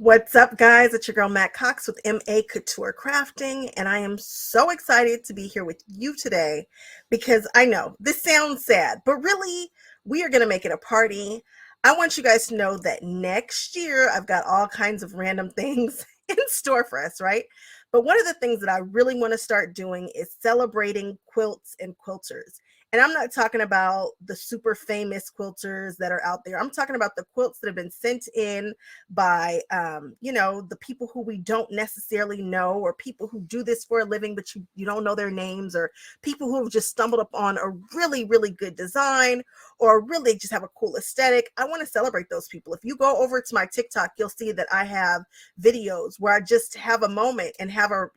What's up, guys? It's your girl Matt Cox with Maccouture Crafting, and I am so excited to be here with you today because I know this sounds sad, but really, we are going to make it a party. I want you guys to know that next year I've got all kinds of random things in store for us, right? But one of the things that I really want to start doing is celebrating quilts and quilters. And I'm not talking about the super famous quilters that are out there. I'm talking about the quilts that have been sent in by the people who we don't necessarily know, or people who do this for a living but you don't know their names, or people who have just stumbled upon a really good design or really just have a cool aesthetic. I want to celebrate those people. If you go over to my TikTok, you'll see that I have videos where I just have a moment and have a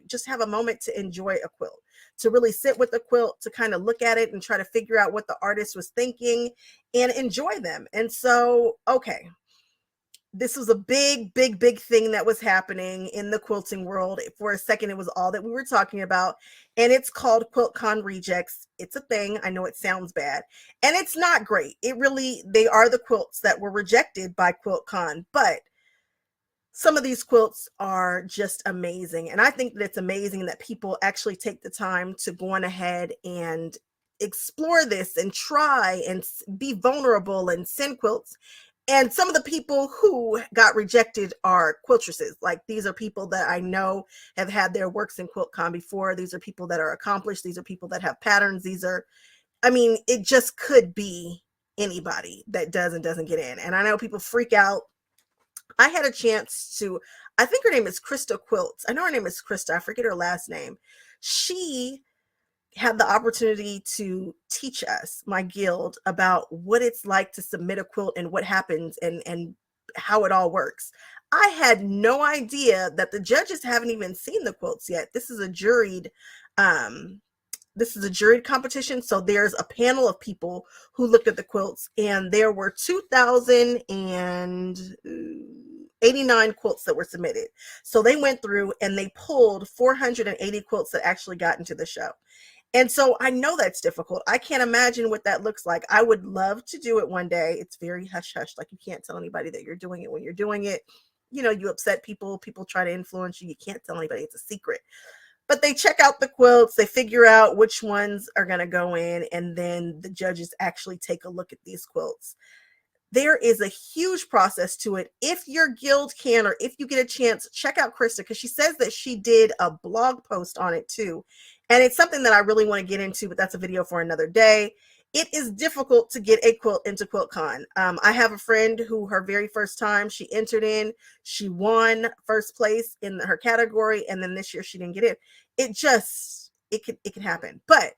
moment to enjoy a quilt, to really sit with the quilt, to kind of look at it and try to figure out what the artist was thinking and enjoy them. And so, okay, this was a big thing that was happening in the quilting world. For a second, it was all that we were talking about, and it's called QuiltCon Rejects. It's a thing. I know it sounds bad, and it's not great. They are the quilts that were rejected by QuiltCon, but some of these quilts are just amazing. And I think that it's amazing that people actually take the time to go on ahead and explore this and try and be vulnerable and send quilts. And some of the people who got rejected are quiltresses. Like, these are people that I know have had their works in QuiltCon before. These are people that are accomplished. These are people that have patterns. It just could be anybody that does and doesn't get in. And I know people freak out. I had a chance to, I think her name is Krista Quilts. I know her name is Krista. I forget her last name. She had the opportunity to teach us, my guild, about what it's like to submit a quilt and what happens and how it all works. I had no idea that the judges haven't even seen the quilts yet. This is a juried competition. So there's a panel of people who looked at the quilts, and there were 2,089 quilts that were submitted. So they went through and they pulled 480 quilts that actually got into the show. And so I know that's difficult. I can't imagine what that looks like. I would love to do it one day. It's very hush hush. Like, you can't tell anybody that you're doing it when you're doing it. You upset people. People try to influence you. You can't tell anybody. It's a secret. But they check out the quilts, they figure out which ones are going to go in, and then the judges actually take a look at these quilts. There is a huge process to it. If your guild can, or if you get a chance, check out Krista, because she says that she did a blog post on it too. And it's something that I really want to get into, but that's a video for another day. It is difficult to get a quilt into QuiltCon. I have a friend who, her very first time she entered in, she won first place in her category, and then this year she didn't get in. It can happen. But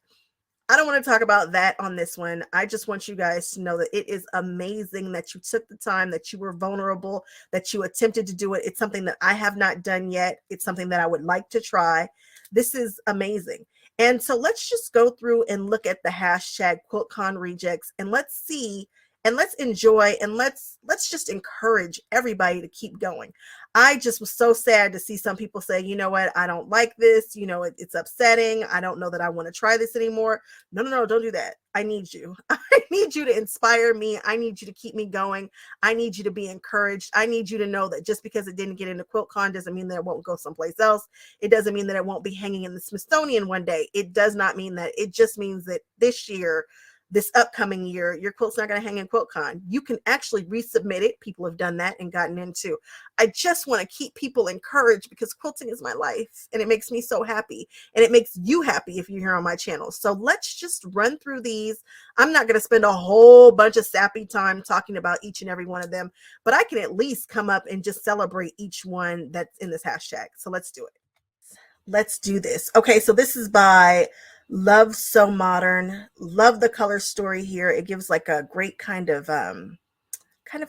I don't want to talk about that on this one. I just want you guys to know that it is amazing that you took the time, that you were vulnerable, that you attempted to do it. It's something that I have not done yet. It's something that I would like to try. This is amazing. And so let's just go through and look at the hashtag QuiltCon Rejects, and let's see and let's enjoy, and let's just encourage everybody to keep going. I just was so sad to see some people say, you know what, I don't like this, it's upsetting, I don't know that I want to try this anymore. No, don't do that. I need you. I need you to inspire me. I need you to keep me going. I need you to be encouraged. I need you to know that just because it didn't get into QuiltCon doesn't mean that it won't go someplace else. It doesn't mean that it won't be hanging in the Smithsonian one day. It does not mean that. It just means that this upcoming year, your quilt's not going to hang in QuiltCon. You can actually resubmit it. People have done that and gotten into. I just want to keep people encouraged, because quilting is my life, and it makes me so happy, and it makes you happy if you're here on my channel. So let's just run through these. I'm not going to spend a whole bunch of sappy time talking about each and every one of them, but I can at least come up and just celebrate each one that's in this hashtag. So let's do it. Let's do this. Okay, so this is by Love So Modern. Love the color story here. It gives like a great kind of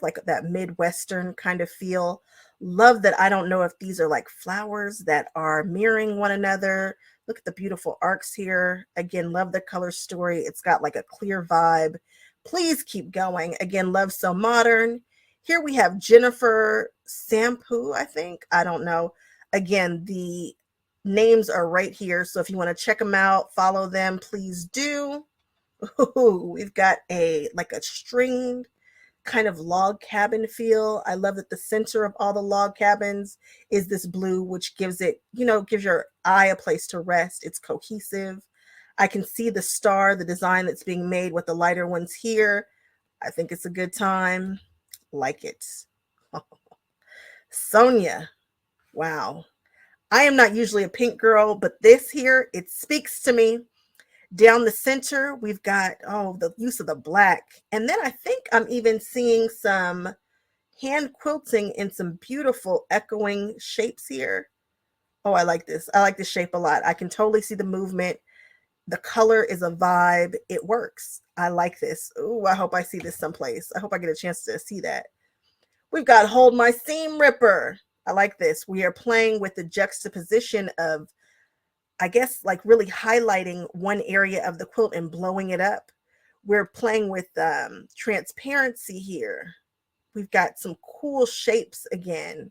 like that Midwestern kind of feel. Love that. I don't know if these are like flowers that are mirroring one another. Look at the beautiful arcs here. Again, love the color story. It's got like a clear vibe. Please keep going. Again, Love So Modern. Here we have Jennifer Sampu, I think. I don't know. Again, the names are right here. So if you want to check them out, follow them, please do. Ooh, we've got like a stringed kind of log cabin feel. I love that the center of all the log cabins is this blue, which gives it, gives your eye a place to rest. It's cohesive. I can see the star, the design that's being made with the lighter ones here. I think it's a good time. Like it. Sonia. Wow. I am not usually a pink girl, but this here, it speaks to me. Down the center, we've got, the use of the black. And then I think I'm even seeing some hand quilting in some beautiful echoing shapes here. Oh, I like this. I like this shape a lot. I can totally see the movement. The color is a vibe. It works. I like this. Ooh, I hope I see this someplace. I hope I get a chance to see that. We've got Hold My Seam Ripper. I like this. We are playing with the juxtaposition of, I guess, like really highlighting one area of the quilt and blowing it up. We're playing with transparency here. We've got some cool shapes again.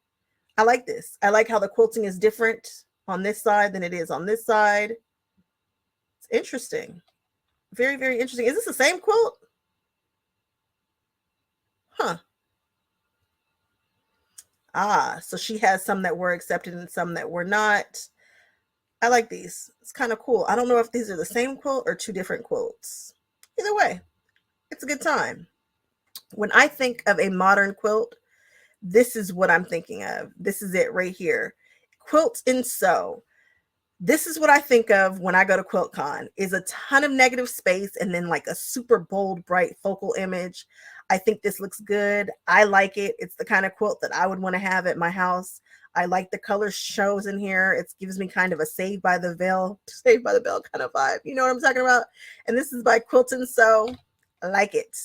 I like this. I like how the quilting is different on this side than it is on this side. It's interesting. Very, very interesting. Is this the same quilt? Huh. Ah, so she has some that were accepted and some that were not. I like these. It's kind of cool. I don't know if these are the same quilt or two different quilts. Either way, it's a good time. When I think of a modern quilt, this is what I'm thinking of. This is it right here. Quilt and sew. This is what I think of when I go to QuiltCon, is a ton of negative space and then like a super bold, bright focal image. I think this looks good. I like it. It's the kind of quilt that I would want to have at my house. I like the color shows in here. It gives me kind of a Saved by the Bell kind of vibe. You know what I'm talking about? And this is by Quilt and Sew. I like it.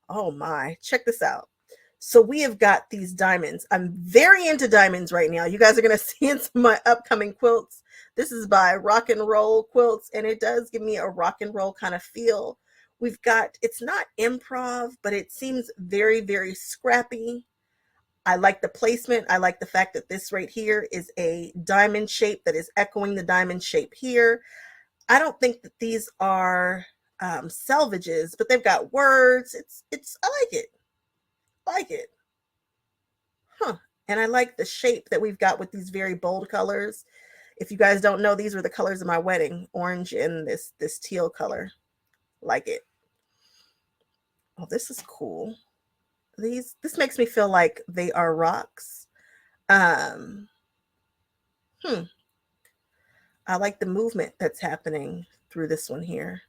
Oh my, check this out. So we have got these diamonds. I'm very into diamonds right now. You guys are going to see in some of my upcoming quilts. This is by Rock and Roll Quilts, and it does give me a rock and roll kind of feel. We've got, it's not improv, but it seems very, very scrappy. I like the placement. I like the fact that this right here is a diamond shape that is echoing the diamond shape here. I don't think that these are selvages, but they've got words. I like it. Like it. Huh. And I like the shape that we've got with these very bold colors. If you guys don't know, these were the colors of my wedding, orange and this teal color. Like it. Oh, this is cool. This makes me feel like they are rocks. I like the movement that's happening through this one here.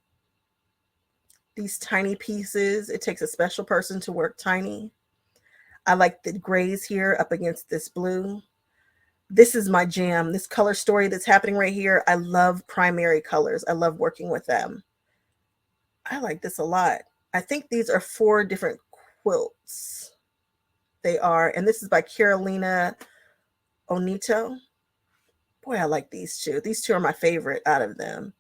These tiny pieces, it takes a special person to work tiny. I like the grays here up against this blue. This is my jam. This color story that's happening right here. I love primary colors. I love working with them. I like this a lot. I think these are 4 different quilts. They are, and this is by Carolina Onito. Boy, I like these two. These two are my favorite out of them.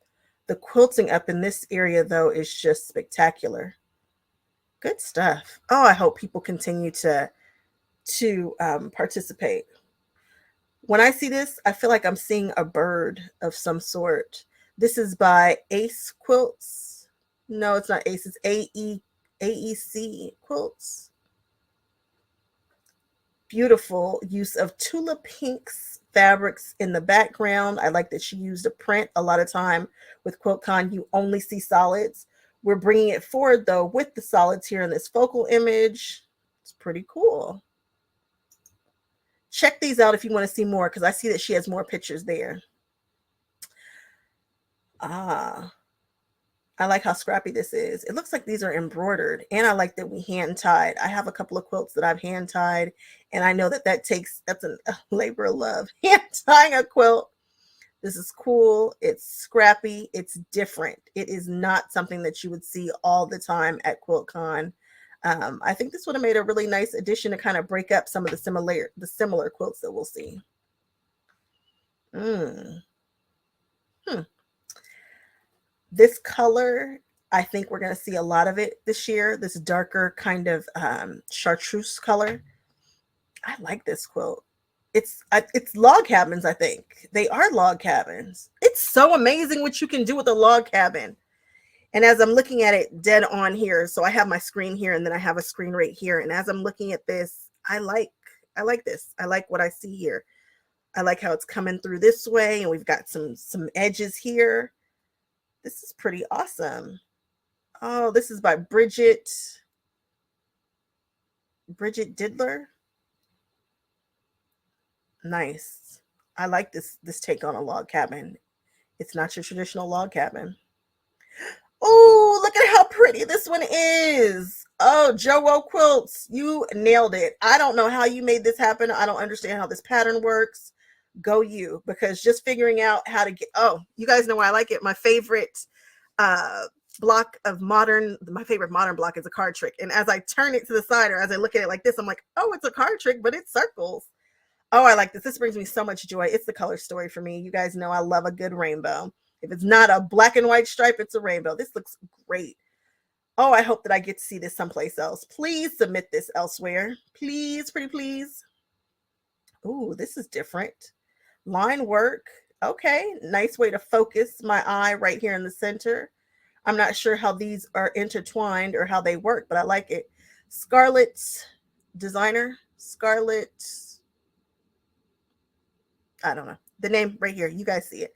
The quilting up in this area, though, is just spectacular. Good stuff. Oh, I hope people continue to participate. When I see this, I feel like I'm seeing a bird of some sort. This is by Ace Quilts. No, it's not Ace. It's AEC Quilts. Beautiful use of Tula Pinks fabrics in the background. I like that she used a print. A lot of time with QuiltCon, you only see solids. We're bringing it forward, though, with the solids here in this focal image. It's pretty cool. Check these out if you want to see more, because I see that she has more pictures there. I like how scrappy this is. It looks like these are embroidered, and I like that we hand tied. I have a couple of quilts that I've hand tied, and I know that that's a labor of love. Hand tying a quilt. This is cool. It's scrappy. It's different. It is not something that you would see all the time at QuiltCon. I think this would have made a really nice addition to kind of break up some of the similar quilts that we'll see. This color, I think we're going to see a lot of it this year. This darker kind of chartreuse color. I like this quilt. It's log cabins, I think. They are log cabins. It's so amazing what you can do with a log cabin. And as I'm looking at it dead on here, so I have my screen here and then I have a screen right here. And as I'm looking at this, I like this. I like what I see here. I like how it's coming through this way, and we've got some edges here. This is pretty awesome. Oh, this is by Bridget Diddler. Nice. I like this take on a log cabin. It's not your traditional log cabin. Oh, look at how pretty this one is. Oh, Joe Quilts, you nailed it. I don't know how you made this happen. I don't understand how this pattern works. Go you, because just figuring out how to get, oh, you guys know why I like it. My favorite block of my favorite modern block is a card trick. And as I turn it to the side, or as I look at it like this, I'm like, oh, it's a card trick, but it's circles. Oh, I like this. This brings me so much joy. It's the color story for me. You guys know I love a good rainbow. If it's not a black and white stripe, it's a rainbow. This looks great. Oh, I hope that I get to see this someplace else. Please submit this elsewhere. Please, pretty please. Ooh, this is different. Line work. Okay, nice way to focus my eye right here in the center. I'm not sure how these are intertwined or how they work, but I like it. Scarlett's designer. Scarlett. I don't know. The name right here. You guys see it.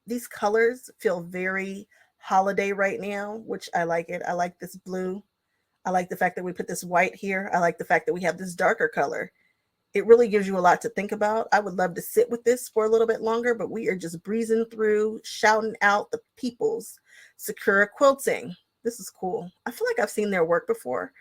These colors feel very holiday right now, which I like it. I like this blue. I like the fact that we put this white here. I like the fact that we have this darker color. It really gives you a lot to think about. I would love to sit with this for a little bit longer, but we are just breezing through, shouting out the people's Sakura Quilting. This is cool. I feel like I've seen their work before.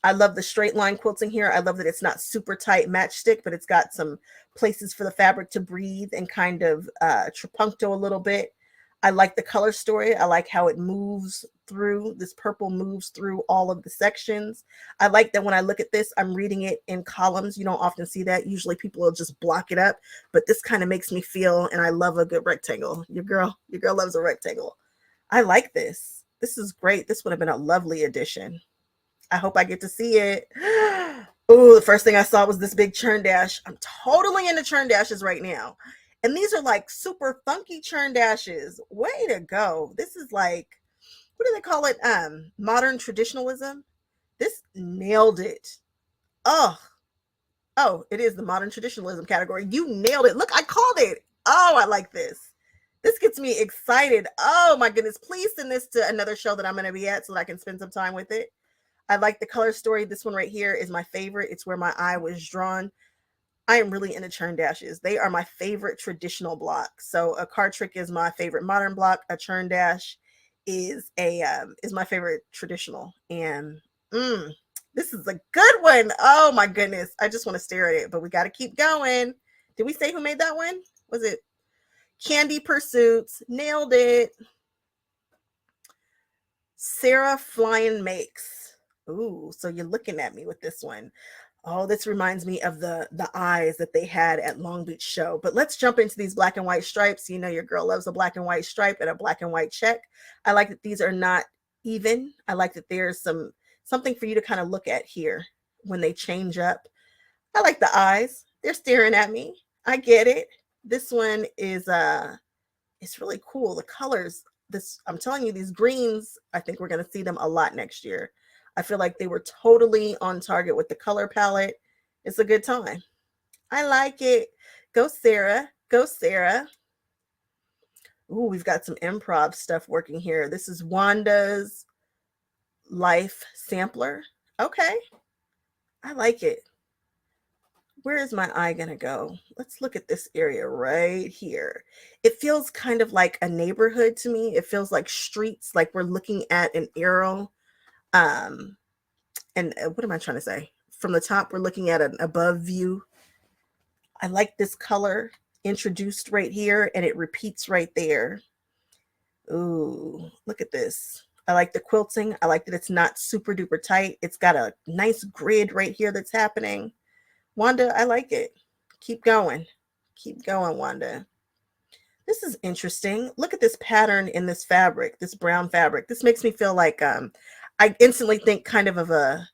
I love the straight line quilting here. I love that it's not super tight matchstick, but it's got some places for the fabric to breathe and kind of trapuncto a little bit. I like the color story. I like how it moves through. This purple moves through all of the sections. I like that when I look at this, I'm reading it in columns. You don't often see that. Usually people will just block it up, but this kind of makes me feel, and I love a good rectangle. Your girl loves a rectangle. I like this. This is great. This would have been a lovely addition. I hope I get to see it. Oh, the first thing I saw was this big churn dash. I'm totally into churn dashes right now. And these are like super funky churn dashes. Way to go. This is like, what do they call it? Modern traditionalism. This nailed it. Oh, it is the modern traditionalism category. You nailed it. Look, I called it. Oh, I like this. This gets me excited. Oh my goodness. Please send this to another show that I'm going to be at so that I can spend some time with it. I like the color story. This one right here is my favorite. It's where my eye was drawn. I am really into churn dashes. They are my favorite traditional block. So a card trick is my favorite modern block. A churn dash is my favorite traditional. And this is a good one. Oh my goodness. I just want to stare at it, but we got to keep going. Did we say who made that one? Was it Candy Pursuits? Nailed it. Sarah Flying Makes. Ooh, so you're looking at me with this one. Oh, this reminds me of the eyes that they had at Long Beach show. But let's jump into these black and white stripes. You know your girl loves a black and white stripe and a black and white check. I like that these are not even. I like that there's something for you to kind of look at here when they change up. I like the eyes. They're staring at me. I get it. This one is it's really cool. The colors, I'm telling you, these greens, I think we're going to see them a lot next year. I feel like they were totally on target with the color palette. It's a good time. I like it. Go Sarah. Go Sarah. Ooh, we've got some improv stuff working here. This is Wanda's Life Sampler. Okay. I like it. Where is my eye going to go? Let's look at this area right here. It feels kind of like a neighborhood to me. It feels like streets, like we're looking at an arrow. And what am I trying to say? From the top, we're looking at an above view. I like this color introduced right here, and it repeats right there. Ooh, look at this. I like the quilting. I like that it's not super duper tight. It's got a nice grid right here that's happening. Wanda, I like it. Keep going. Keep going, Wanda. This is interesting. Look at this pattern in this fabric, this brown fabric. This makes me feel like I instantly think kind of a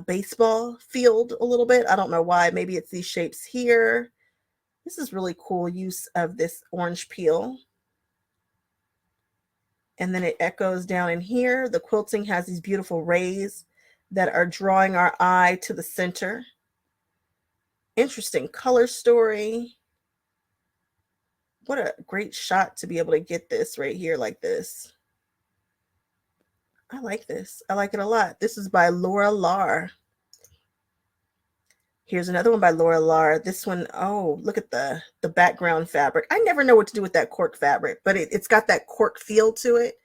baseball field a little bit. I don't know why. Maybe it's these shapes here. This is really cool use of this orange peel. And then it echoes down in here. The quilting has these beautiful rays that are drawing our eye to the center. Interesting color story. What a great shot to be able to get this right here like this. I like this. I like it a lot. This is by Laura Lar. Here's another one by Laura Lar. This one, oh, look at the background fabric. I never know what to do with that cork fabric, but it's got that cork feel to it.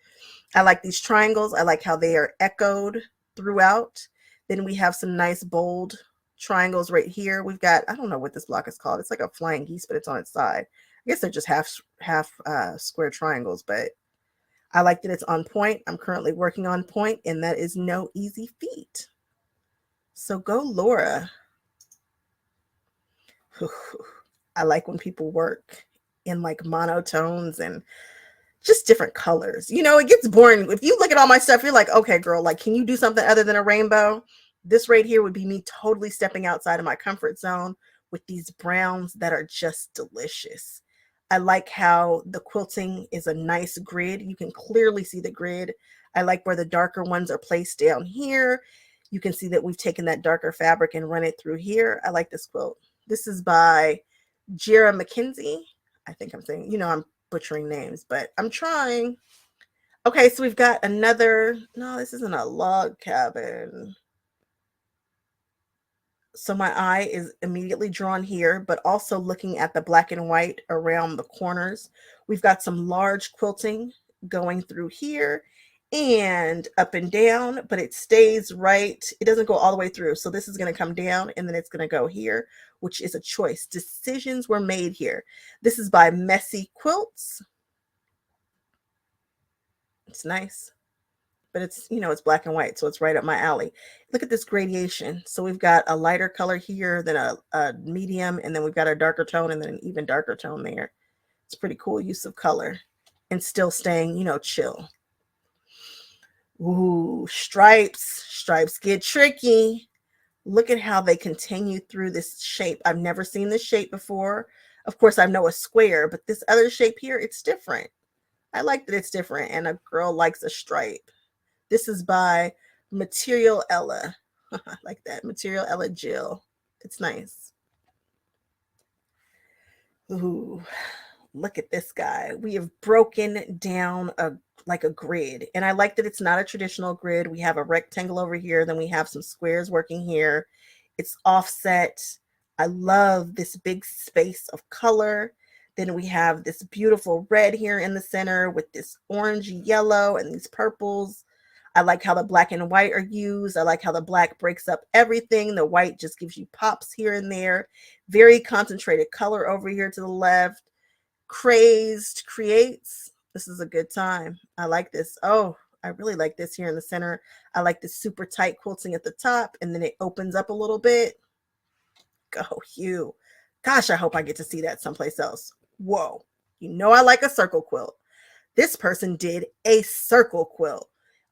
I like these triangles. I like how they are echoed throughout. Then we have some nice bold triangles right here. We've got, I don't know what this block is called. It's like a flying geese, but it's on its side. I guess they're just half square triangles, but I like that it's on point. I'm currently working on point, and that is no easy feat. So go, Laura. I like when people work in like monotones and just different colors. You know, it gets boring. If you look at all my stuff, you're like, okay, girl, like, can you do something other than a rainbow? This right here would be me totally stepping outside of my comfort zone with these browns that are just delicious. I like how the quilting is a nice grid. You can clearly see the grid. I like where the darker ones are placed down here. You can see that we've taken that darker fabric and run it through here. I like this quilt. This is by Jira McKenzie. I think I'm saying, you know, I'm butchering names, but I'm trying. Okay, so we've got another, no, this isn't a log cabin. So my eye is immediately drawn here, but also looking at the black and white around the corners. We've got some large quilting going through here and up and down, but it stays right. It doesn't go all the way through. So this is going to come down and then it's going to go here, which is a choice. Decisions were made here. This is by Messy Quilts. It's nice, but it's, you know, it's black and white, so it's right up my alley. Look at this gradation. So we've got a lighter color here, then a medium, and then we've got a darker tone and then an even darker tone there. It's pretty cool use of color and still staying, you know, chill. Ooh, stripes. Stripes get tricky. Look at how they continue through this shape. I've never seen this shape before. Of course, I know a square, but this other shape here, it's different. I like that it's different, and a girl likes a stripe. This is by Material Ella. I like that. Material Ella Jill. It's nice. Ooh, look at this guy. We have broken down like a grid. And I like that it's not a traditional grid. We have a rectangle over here. Then we have some squares working here. It's offset. I love this big space of color. Then we have this beautiful red here in the center with this orangey yellow and these purples. I like how the black and white are used. I like how the black breaks up everything. The white just gives you pops here and there. Very concentrated color over here to the left. Crazed creates. This is a good time. I like this. Oh, I really like this here in the center. I like this super tight quilting at the top, and then it opens up a little bit. Go you. Gosh, I hope I get to see that someplace else. Whoa. You know I like a circle quilt. This person did a circle quilt.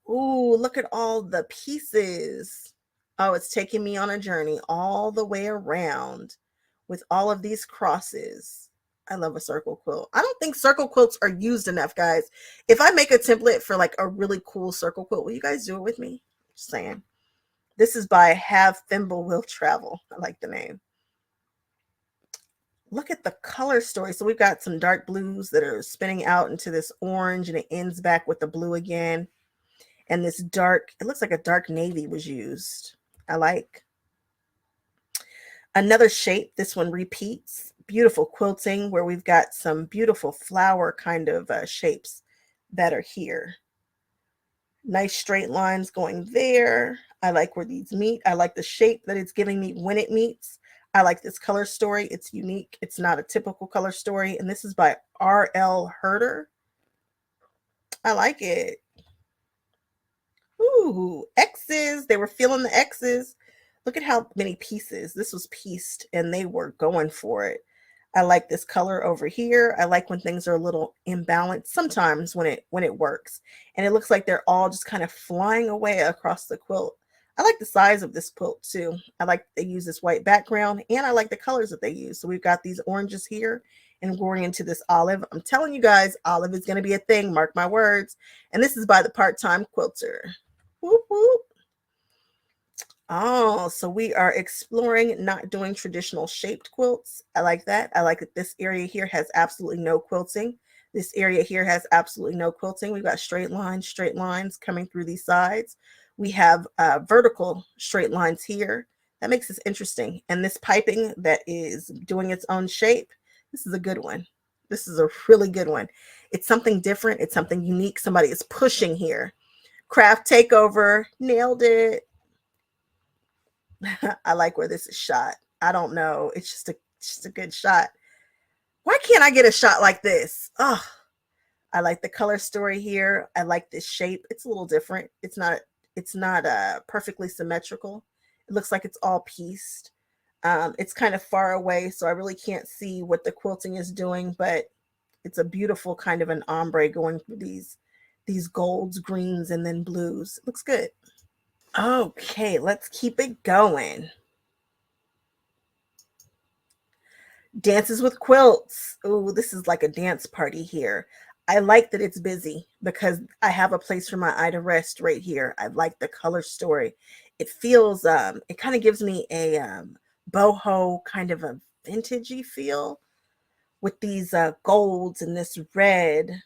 Ooh, look at all the pieces. Oh, it's taking me on a journey all the way around with all of these crosses. I love a circle quilt. I don't think circle quilts are used enough, guys. If I make a template for like a really cool circle quilt, will you guys do it with me? Just saying. This is by Have Thimble Will Travel. I like the name. Look at the color story. So we've got some dark blues that are spinning out into this orange, and it ends back with the blue again. And this dark, it looks like a dark navy was used. I like. Another shape, this one repeats. Beautiful quilting where we've got some beautiful flower kind of shapes that are here. Nice straight lines going there. I like where these meet. I like the shape that it's giving me when it meets. I like this color story. It's unique. It's not a typical color story. And this is by R.L. Herder. I like it. Ooh, X's. They were feeling the X's. Look at how many pieces. This was pieced and they were going for it. I like this color over here. I like when things are a little imbalanced sometimes when it works. And it looks like they're all just kind of flying away across the quilt. I like the size of this quilt too. I like they use this white background, and I like the colors that they use. So we've got these oranges here and going into this olive. I'm telling you guys, olive is going to be a thing. Mark my words. And this is by the Part-Time Quilter. Whoop, whoop. Oh, so we are exploring not doing traditional shaped quilts. I like that. I like that this area here has absolutely no quilting. This area here has absolutely no quilting. We've got straight lines coming through these sides. We have vertical straight lines here. That makes this interesting. And this piping that is doing its own shape, this is a good one. This is a really good one. It's something different. It's something unique. Somebody is pushing here. Craft takeover. Nailed it. I like where this is shot. I don't know. It's just a good shot. Why can't I get a shot like this? Oh, I like the color story here. I like this shape. It's a little different. It's not perfectly symmetrical. It looks like it's all pieced. It's kind of far away, so I really can't see what the quilting is doing, but it's a beautiful kind of an ombre going through these golds, greens, and then blues. It looks good. Okay, let's keep it going. Dances with quilts. Oh, this is like a dance party here. I like that it's busy because I have a place for my eye to rest right here. I like the color story. It feels it kind of gives me a boho kind of a vintagey feel with these golds and this red.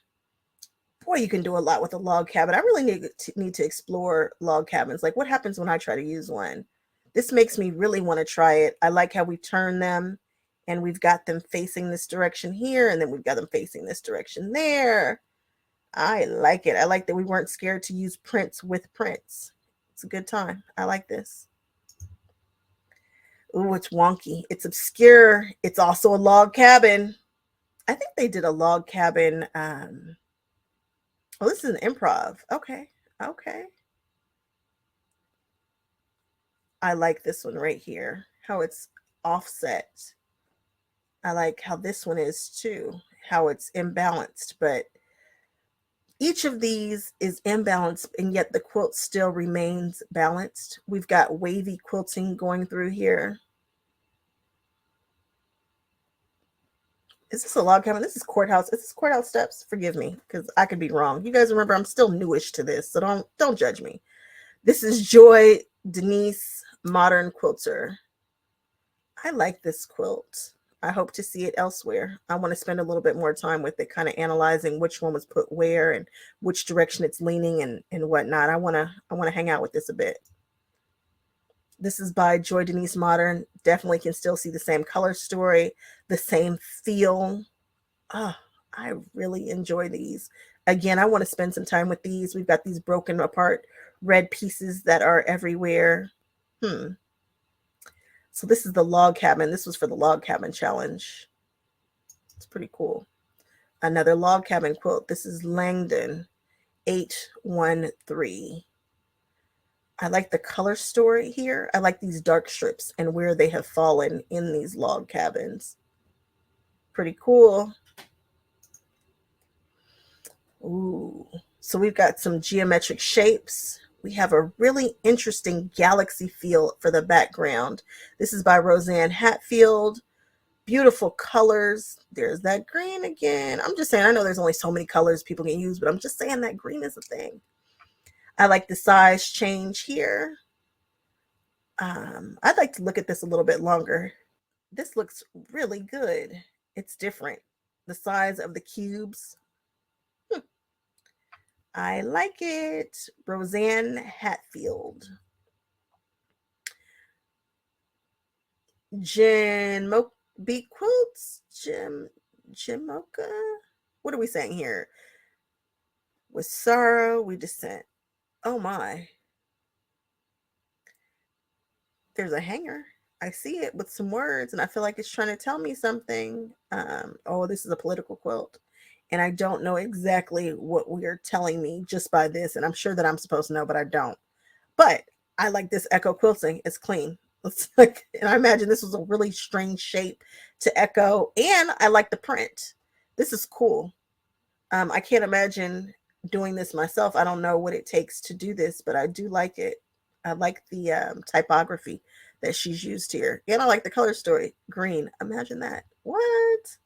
Boy, you can do a lot with a log cabin. I really need to explore log cabins. Like, what happens when I try to use one? This makes me really want to try it. I like how we turn them, and we've got them facing this direction here, and then we've got them facing this direction there. I like it. I like that we weren't scared to use prints with prints. It's a good time. I like this. Ooh, it's wonky. It's obscure. It's also a log cabin. I think they did a log cabin. Oh, this is an improv. Okay. Okay. I like this one right here, how it's offset. I like how this one is too, how it's imbalanced, but each of these is imbalanced and yet the quilt still remains balanced. We've got wavy quilting going through here. Is this a log cabin? This is courthouse. Is this courthouse steps? Forgive me, because I could be wrong. You guys remember I'm still newish to this, so don't judge me. This is Joy Denise Modern Quilter. I like this quilt. I hope to see it elsewhere. I want to spend a little bit more time with it, kind of analyzing which one was put where and which direction it's leaning and whatnot. I wanna hang out with this a bit. This is by Joy Denise Modern. Definitely can still see the same color story, the same feel. Ah, I really enjoy these. Again, I want to spend some time with these. We've got these broken apart red pieces that are everywhere. So this is the log cabin. This was for the log cabin challenge. It's pretty cool. Another log cabin quilt. This is Langdon 813. I like the color story here. I like these dark strips and where they have fallen in these log cabins. Pretty cool. Ooh. So we've got some geometric shapes. We have a really interesting galaxy feel for the background. This is by Roseanne Hatfield. Beautiful colors. There's that green again. I'm just saying, I know there's only so many colors people can use, but I'm just saying that green is a thing. I like the size change here. I'd like to look at this a little bit longer. This looks really good. It's different. The size of the cubes. I like it. Roseanne Hatfield. Jen B quilts. Jimoka. What are we saying here? With sorrow, we descend. Oh my. There's a hanger. I see it with some words, and I feel like it's trying to tell me something. Oh, this is a political quilt. And I don't know exactly what we're telling me just by this. And I'm sure that I'm supposed to know, but I don't. But I like this echo quilting. It's clean. It's like, and I imagine this was a really strange shape to echo. And I like the print. This is cool. I can't imagine doing this myself. I don't know what it takes to do this, but I do like it. I like the typography that she's used here. And I like the color story. Green. Imagine that. What?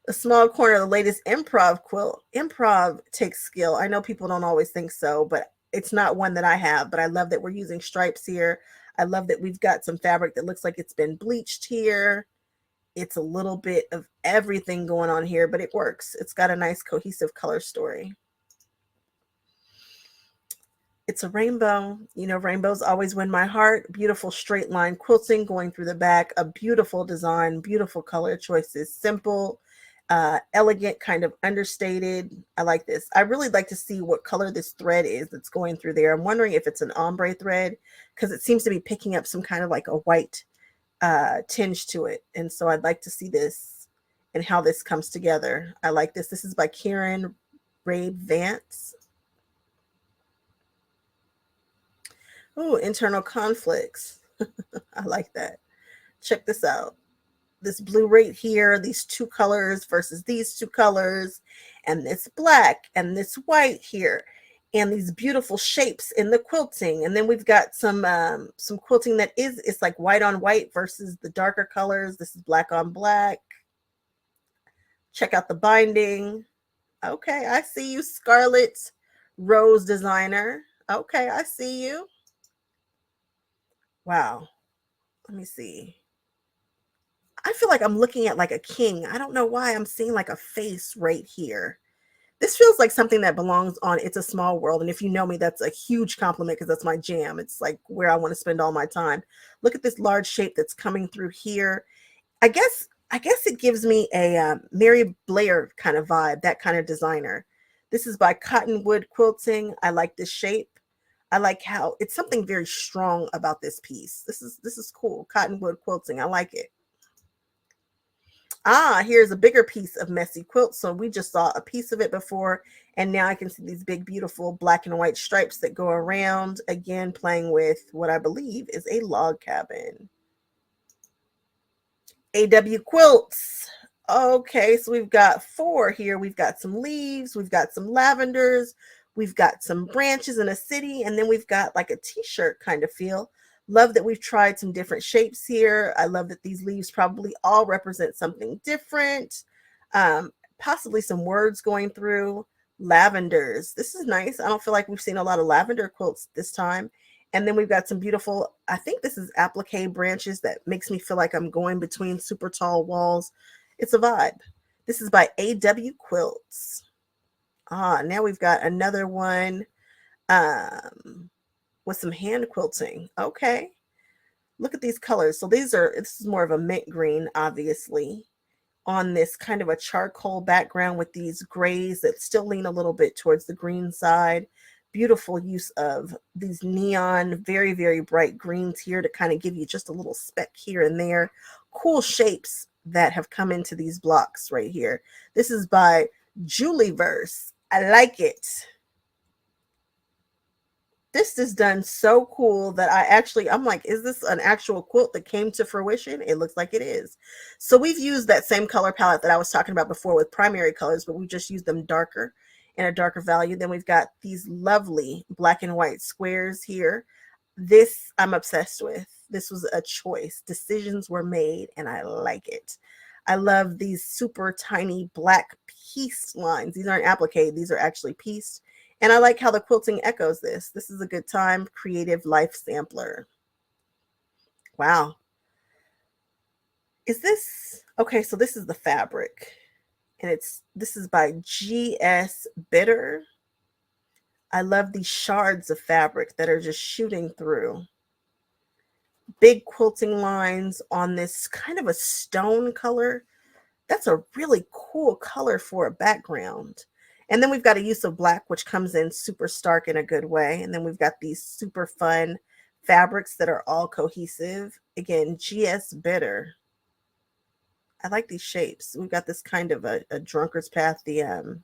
A small corner of the latest improv quilt. Improv takes skill. I know people don't always think so, but it's not one that I have. But I love that we're using stripes here. I love that we've got some fabric that looks like it's been bleached here. It's a little bit of everything going on here, but it works. It's got a nice cohesive color story. It's a rainbow. You know, rainbows always win my heart. Beautiful straight line quilting going through the back. A beautiful design, beautiful color choices. Simple, elegant, kind of understated. I like this. I really like to see what color this thread is that's going through there. I'm wondering if it's an ombre thread because it seems to be picking up some kind of like a white tinge to it. And so I'd like to see this and how this comes together. I like this. This is by Karen Rabe Vance. Oh, internal conflicts. I like that. Check this out. This blue right here, these two colors versus these two colors, and this black and this white here, and these beautiful shapes in the quilting. And then we've got some quilting that it's like white on white versus the darker colors. This is black on black. Check out the binding. Okay, I see you, Scarlet Rose Designer. Okay, I see you. Wow. Let me see. I feel like I'm looking at like a king. I don't know why I'm seeing like a face right here. This feels like something that belongs on It's a Small World. And if you know me, that's a huge compliment because that's my jam. It's like where I want to spend all my time. Look at this large shape that's coming through here. I guess it gives me a Mary Blair kind of vibe, that kind of designer. This is by Cottonwood Quilting. I like this shape. I like how it's something very strong about this piece. This is cool. Cottonwood Quilting. I like it. Ah, here's a bigger piece of messy quilt. So we just saw a piece of it before, and now I can see these big, beautiful black and white stripes that go around, again, playing with what I believe is a log cabin. AW Quilts. Okay, so we've got 4 here. We've got some leaves, we've got some lavenders, we've got some branches in a city, and then we've got like a t-shirt kind of feel. Love that we've tried some different shapes here. I love that these leaves probably all represent something different. Possibly some words going through. Lavenders. This is nice. I don't feel like we've seen a lot of lavender quilts this time. And then we've got some beautiful, I think this is applique branches that makes me feel like I'm going between super tall walls. It's a vibe. This is by AW Quilts. Ah, now we've got another one with some hand quilting. Okay. Look at these colors. So this is more of a mint green, obviously, on this kind of a charcoal background with these grays that still lean a little bit towards the green side. Beautiful use of these neon, very, very bright greens here to kind of give you just a little speck here and there. Cool shapes that have come into these blocks right here. This is by Julieverse. I like it. This is done so cool that I'm like, is this an actual quilt that came to fruition? It looks like it is. So we've used that same color palette that I was talking about before with primary colors, but we just used them darker in a darker value. Then we've got these lovely black and white squares here. This I'm obsessed with. This was a choice. Decisions were made and I like it. I love these super tiny black pieced lines. These aren't applique, these are actually pieced. And I like how the quilting echoes this. This is a good time. Creative Life Sampler. Wow. Is this okay? So this is the fabric, and this is by GS Bitter. I love these shards of fabric that are just shooting through. Big quilting lines on this kind of a stone color. That's a really cool color for a background. And then we've got a use of black, which comes in super stark in a good way. And then we've got these super fun fabrics that are all cohesive. Again, GS Bitter. I like these shapes. We've got this kind of a drunkard's path, the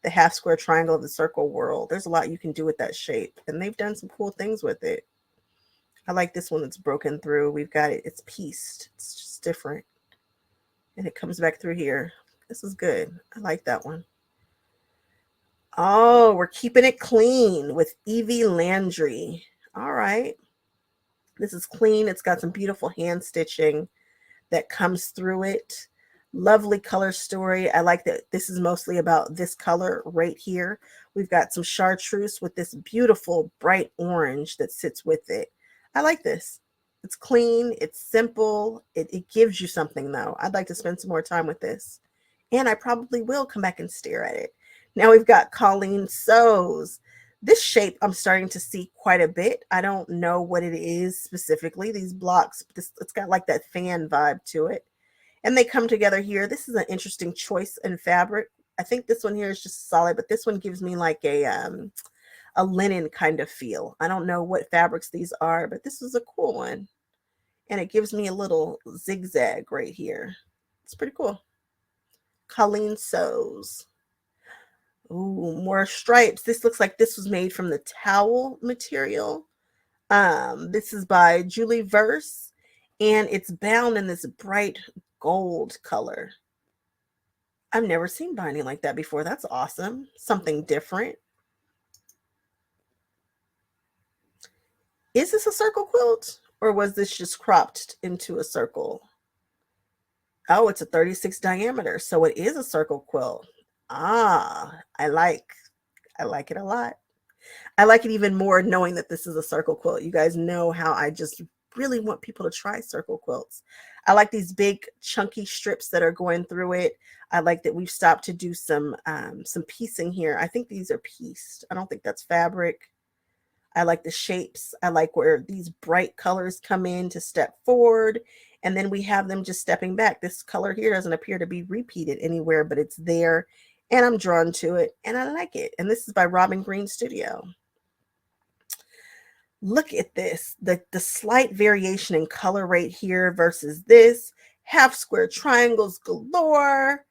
half square triangle of the circle world. There's a lot you can do with that shape. And they've done some cool things with it. I like this one that's broken through. We've got it. It's pieced. It's just different. And it comes back through here. This is good. I like that one. Oh, we're keeping it clean with Evie Landry. All right. This is clean. It's got some beautiful hand stitching that comes through it. Lovely color story. I like that this is mostly about this color right here. We've got some chartreuse with this beautiful bright orange that sits with it. I like this. It's clean, it's simple, it gives you something though. I'd like to spend some more time with this. And I probably will come back and stare at it. Now we've got Colleen Sews. This shape I'm starting to see quite a bit. I don't know what it is specifically. These blocks, it's got like that fan vibe to it. And they come together here. This is an interesting choice in fabric. I think this one here is just solid, but this one gives me like a linen kind of feel. I don't know what fabrics these are, but this is a cool one. And it gives me a little zigzag right here. It's pretty cool. Colleen Sews. Ooh, more stripes. This looks like this was made from the towel material. This is by Julie Verse, and it's bound in this bright gold color. I've never seen binding like that before. That's awesome. Something different. Is this a circle quilt, or was this just cropped into a circle? Oh, it's a 36 diameter, so it is a circle quilt. Ah, I like it a lot. I like it even more knowing that this is a circle quilt. You guys know how I just really want people to try circle quilts. I like these big chunky strips that are going through it. I like that we've stopped to do some piecing here. I think these are pieced. I don't think that's fabric. I like the shapes. I like where these bright colors come in to step forward, and then we have them just stepping back. This color here doesn't appear to be repeated anywhere, but it's there, and I'm drawn to it, and I like it. And this is by Robin Green Studio. Look at this, the slight variation in color right here versus this. Half square triangles galore.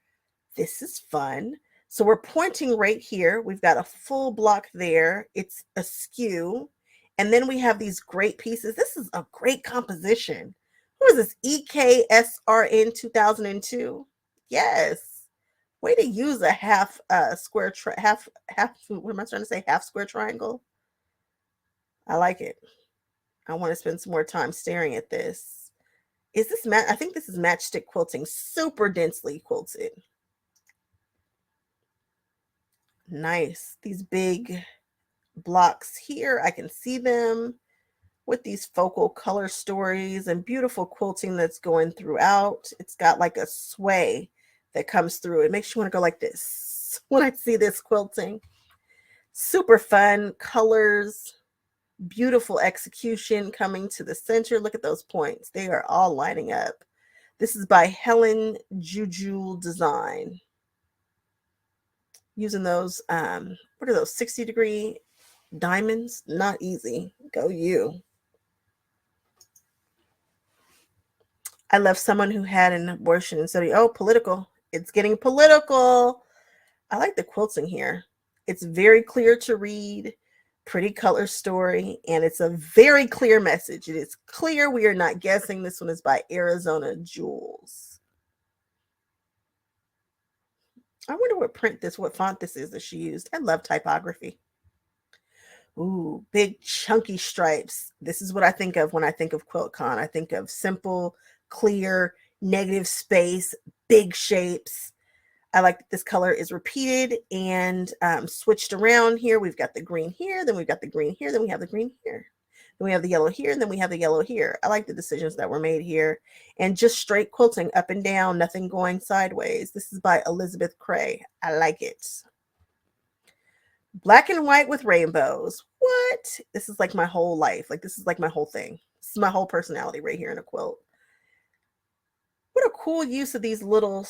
This is fun. So we're pointing right here. We've got a full block there. It's askew. And then we have these great pieces. This is a great composition. Who is this? EKSRN 2002? Yes. Way to use a half square what am I trying to say? Half square triangle. I like it. I want to spend some more time staring at this. Is this I think this is matchstick quilting, super densely quilted. Nice. These big blocks here, I can see them with these focal color stories and beautiful quilting that's going throughout. It's got like a sway that comes through. It makes you want to go like this when I see this quilting. Super fun colors. Beautiful execution coming to the center. Look at those points. They are all lining up. This is by Helen Jujul Design. Using those, what are those, 60-degree diamonds? Not easy. Go you. I love someone who had an abortion and said, oh, political. It's getting political. I like the quilting here. It's very clear to read. Pretty color story, and it's a very clear message. It is clear. We are not guessing. This one is by Arizona Jules. I wonder what font this is that she used. I love typography. Ooh, big chunky stripes. This is what I think of when I think of QuiltCon. I think of simple, clear, negative space, big shapes. I like that this color is repeated and switched around here. We've got the green here, then we've got the green here, then we have the green here. Then we have the yellow here, and then we have the yellow here. I like the decisions that were made here. And just straight quilting up and down, nothing going sideways. This is by Elizabeth Cray. I like it. Black and white with rainbows. What? This is like my whole life. Like, this is like my whole thing. This is my whole personality right here in a quilt. What a cool use of these little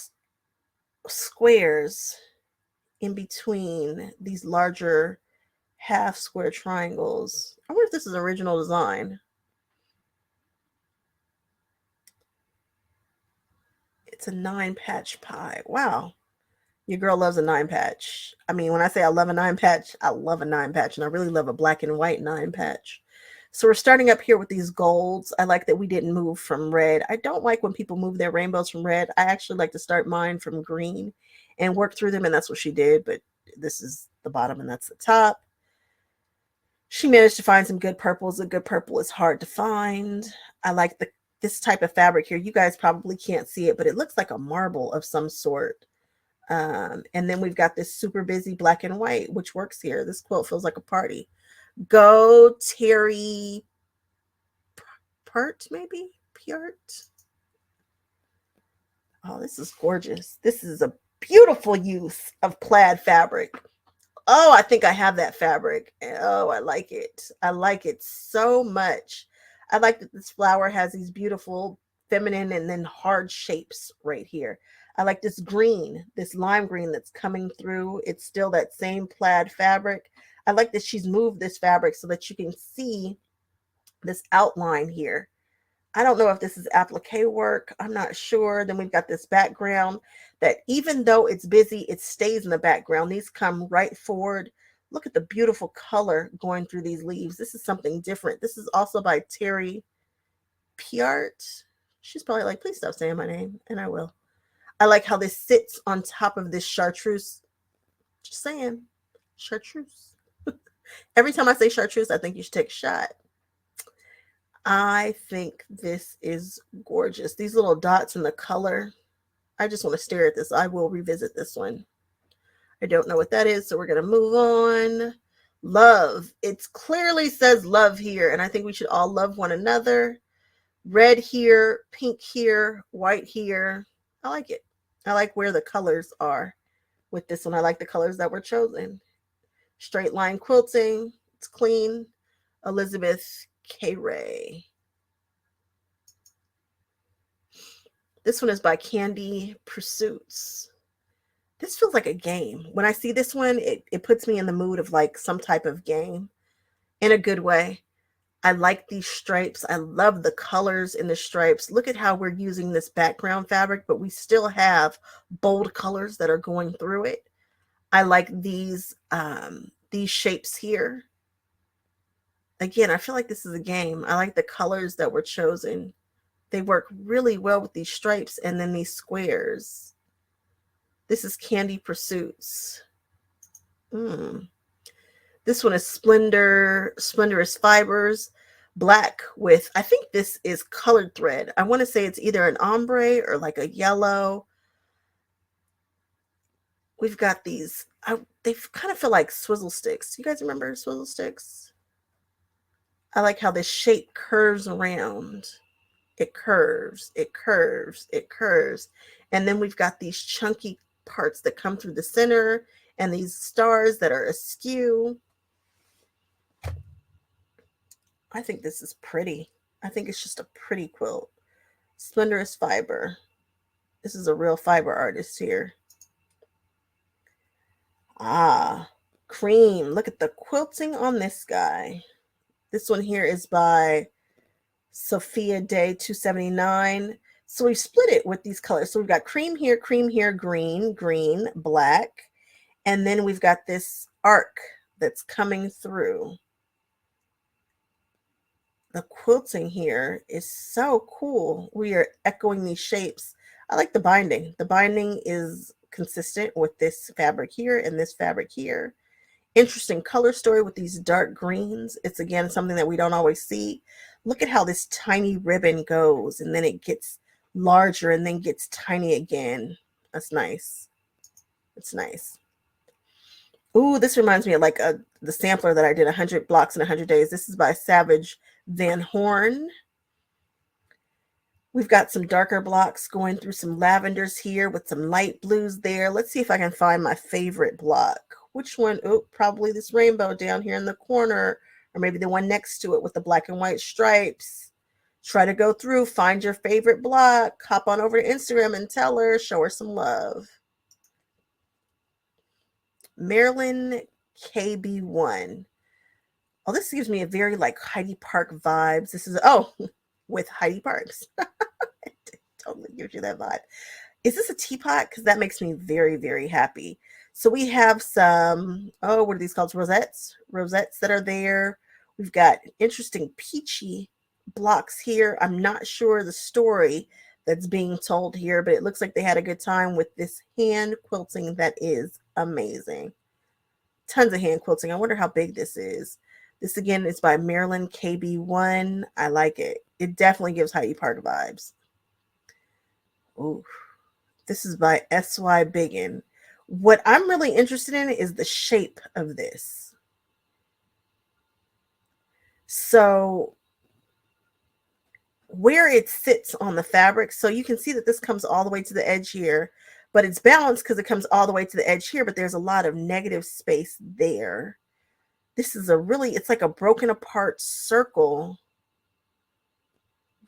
squares in between these larger half square triangles. I wonder if this is original design. It's a 9-patch pie. Wow. Your girl loves a 9-patch. I mean, when I say I love a 9-patch, I love a 9-patch, and I really love a black and white 9-patch. So we're starting up here with these golds. I like that we didn't move from red. I don't like when people move their rainbows from red. I actually like to start mine from green and work through them, and that's what she did, but This is the bottom and that's the top. She managed to find some good purples. A good purple is hard to find. I like this type of fabric here. You guys probably can't see it, but it looks like a marble of some sort. And then we've got this super busy black and white, which works here. This quilt feels like a party. Go Terry Part, maybe? Piart? Oh, this is gorgeous. This is a beautiful use of plaid fabric. Oh, I think I have that fabric. Oh, I like it. I like it so much. I like that this flower has these beautiful feminine and then hard shapes right here. I like this green, this lime green that's coming through. It's still that same plaid fabric. I like that she's moved this fabric so that you can see this outline here. I don't know if this is applique work. I'm not sure. Then we've got this background that even though it's busy, it stays in the background. These come right forward. Look at the beautiful color going through these leaves. This is something different. This is also by Terry Piart. She's probably like, please stop saying my name, and I will. I like how this sits on top of this chartreuse. Just saying, chartreuse. Every time I say chartreuse, I think you should take a shot. I think this is gorgeous. These little dots in the color. I just want to stare at this. I will revisit this one. I don't know what that is, so we're going to move on. Love. It clearly says love here, and I think we should all love one another. Red here, pink here, white here. I like it. I like where the colors are with this one. I like the colors that were chosen. Straight line quilting. It's clean. Elizabeth K. Ray. This one is by Candy Pursuits. This feels like a game. When I see this one, it puts me in the mood of like some type of game in a good way. I like these stripes. I love the colors in the stripes. Look at how we're using this background fabric, but we still have bold colors that are going through it. I like these shapes here. Again, I feel like this is a game. I like the colors that were chosen. They work really well with these stripes and then these squares. This is Candy Pursuits. This one is Splendorous Fibers, black with, I think this is colored thread. I want to say it's either an ombre or like a yellow. We've got these, they kind of feel like swizzle sticks. You guys remember swizzle sticks? I like how this shape curves around. It curves, it curves, it curves. And then we've got these chunky parts that come through the center and these stars that are askew. I think this is pretty. I think it's just a pretty quilt. Splendorous Fiber. This is a real fiber artist here. Cream. Look at the quilting on this guy. This one here is by Sophia Day 279. So we split it with these colors. So we've got cream here, green, green, black. And then we've got this arc that's coming through. The quilting here is so cool. We are echoing these shapes. I like the binding. The binding is consistent with this fabric here and this fabric here. Interesting color story with these dark greens. It's again something that we don't always see. Look at how this tiny ribbon goes and then it gets larger and then gets tiny again. That's nice. It's nice. Ooh, this reminds me of like the sampler that I did, 100 Blocks in 100 Days. This is by Savage Van Horn. We've got some darker blocks going through some lavenders here with some light blues there. Let's see if I can find my favorite block. Which one? Oh, probably this rainbow down here in the corner, or maybe the one next to it with the black and white stripes. Try to go through, find your favorite block, hop on over to Instagram and tell her, show her some love. Marilyn KB1. Oh, this gives me a very like Heidi Park vibes. This is, oh, with Heidi Parks. It totally gives you that vibe. Is this a teapot? Because that makes me very, very happy. So we have some, oh, what are these called? Rosettes that are there. We've got interesting peachy blocks here. I'm not sure the story that's being told here, but it looks like they had a good time with this hand quilting that is amazing. Tons of hand quilting. I wonder how big this is. This again is by Maryland KB1. I like it. It definitely gives Heidi Park vibes. Ooh, this is by SY Biggin. What I'm really interested in is the shape of this. So where it sits on the fabric, so you can see that this comes all the way to the edge here, but it's balanced because it comes all the way to the edge here, but there's a lot of negative space there. This is it's like a broken apart circle.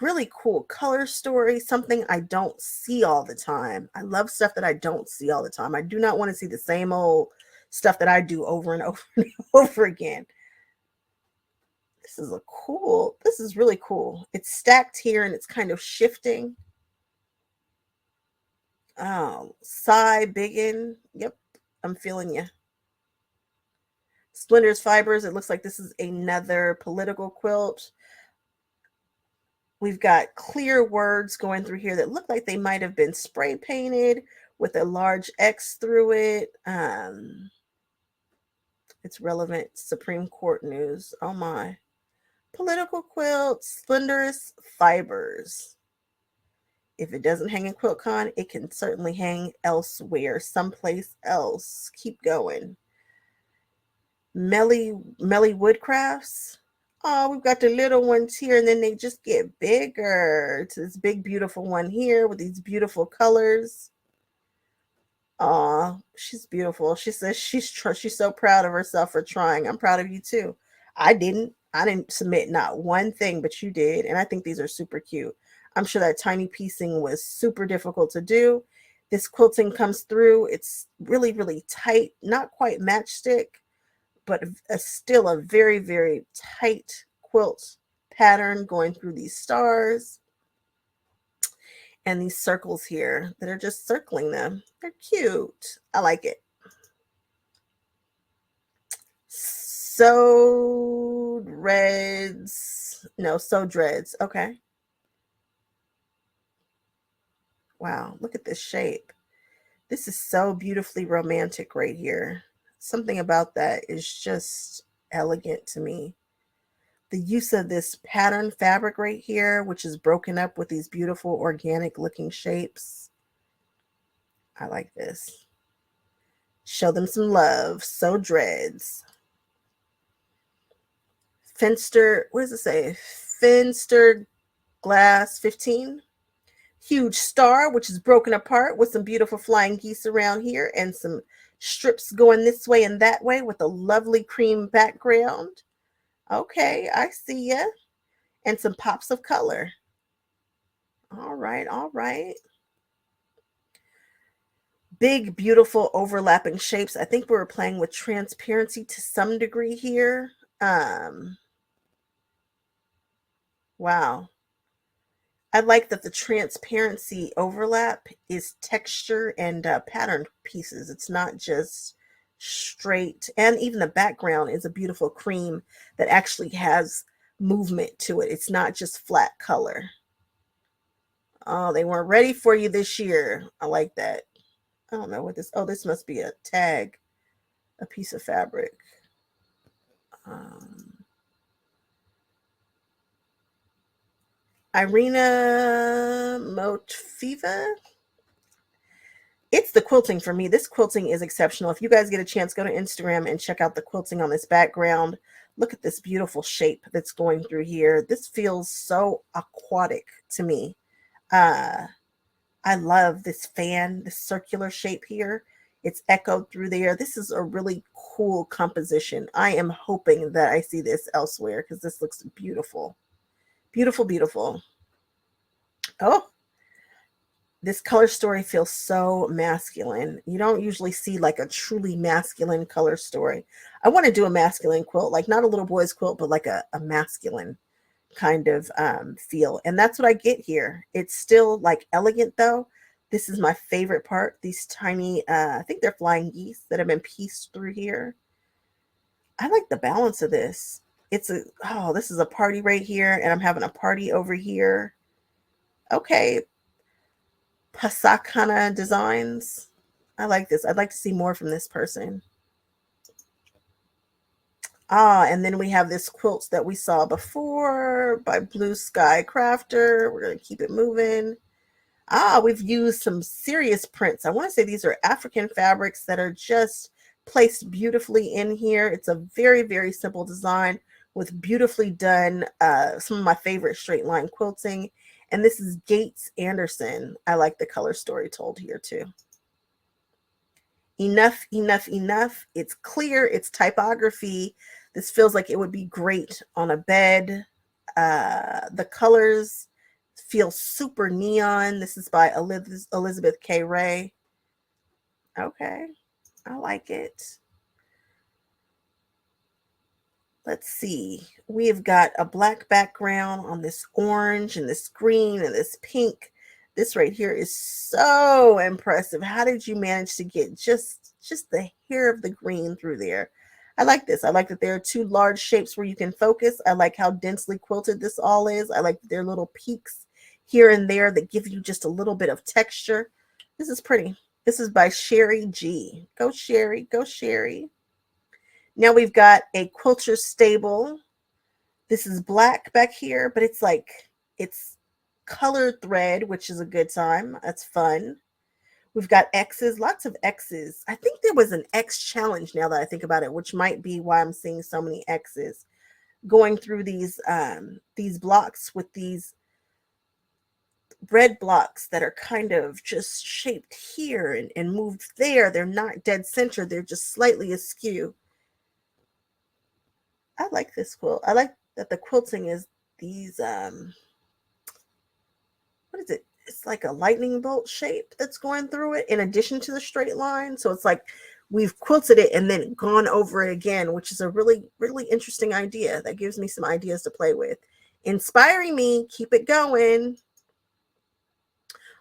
Really cool color story, something I don't see all the time. I love stuff that I don't see all the time. I do not want to see the same old stuff that I do over and over and over again. This is really cool. It's stacked here and it's kind of shifting. Oh, Cy Biggin. Yep, I'm feeling you. Splendor's Fibers. It looks like this is another political quilt. We've got clear words going through here that look like they might have been spray painted with a large X through it. It's relevant Supreme Court news. Oh my. Political quilt, Splendor's Fibers. If it doesn't hang in QuiltCon, it can certainly hang elsewhere, someplace else. Keep going. Melly Woodcrafts. Oh, we've got the little ones here, and then they just get bigger. To this big, beautiful one here with these beautiful colors. Oh, she's beautiful. She says she's so proud of herself for trying. I'm proud of you too. I didn't submit not one thing, but you did, and I think these are super cute. I'm sure that tiny piecing was super difficult to do. This quilting comes through. It's really, really tight, not quite matchstick, but still a very, very tight quilt pattern going through these stars and these circles here that are just circling them. They're cute. I like it. Sewed Reds. No, Sewed Dreads. Okay. Wow, look at this shape. This is so beautifully romantic right here. Something about that is just elegant to me. The use of this pattern fabric right here, which is broken up with these beautiful organic looking shapes. I like this. Show them some love. Sew Dreads. Finster, what does it say? Finster Glass 15. Huge star, which is broken apart with some beautiful flying geese around here and some strips going this way and that way with a lovely cream background. Okay, I see ya. And some pops of color. All right, all right. Big, beautiful overlapping shapes. I think we were playing with transparency to some degree here. Wow. I like that the transparency overlap is texture and pattern pieces. It's not just straight. And even the background is a beautiful cream that actually has movement to it. It's not just flat color. Oh, they weren't ready for you this year. I like that. I don't know what this. Oh, this must be a tag, a piece of fabric. Irina Motfiva. It's the quilting for me. This quilting is exceptional. If you guys get a chance, go to Instagram and check out the quilting on this background. Look at this beautiful shape that's going through here. This feels so aquatic to me. I love this fan, this circular shape here. It's echoed through there. This is a really cool composition. I am hoping that I see this elsewhere because this looks beautiful. Beautiful, beautiful. Oh, this color story feels so masculine. You don't usually see like a truly masculine color story. I want to do a masculine quilt, like not a little boy's quilt, but like a masculine kind of feel. And that's what I get here. It's still like elegant though. This is my favorite part. These tiny, I think they're flying geese that have been pieced through here. I like the balance of this. This is a party right here and I'm having a party over here. Okay. Pasakana Designs. I like this. I'd like to see more from this person. And then we have this quilts that we saw before by Blue Sky Crafter. We're going to keep it moving. We've used some serious prints. I want to say these are African fabrics that are just placed beautifully in here. It's a very, very simple design with beautifully done, some of my favorite straight line quilting. And this is Gates Anderson. I like the color story told here too. Enough, enough, enough. It's clear, it's typography. This feels like it would be great on a bed. The colors feel super neon. This is by Elizabeth K. Ray. Okay, I like it. Let's see. We have got a black background on this orange and this green and this pink. This right here is so impressive. How did you manage to get just the hair of the green through there? I like this. I like that there are two large shapes where you can focus. I like how densely quilted this all is. I like that there are little peaks here and there that give you just a little bit of texture. This is pretty. This is by Sherry G. Go Sherry, go Sherry. Now we've got a quilter stable. This is black back here, but it's like, it's colored thread, which is a good time. That's fun. We've got X's, lots of X's. I think there was an X challenge now that I think about it, which might be why I'm seeing so many X's. Going through these blocks with these red blocks that are kind of just shaped here and moved there. They're not dead center. They're just slightly askew. I like this quilt. I like that the quilting is these, what is it? It's like a lightning bolt shape that's going through it in addition to the straight line. So it's like we've quilted it and then gone over it again, which is a really, really interesting idea. That gives me some ideas to play with. Inspiring me. Keep it going.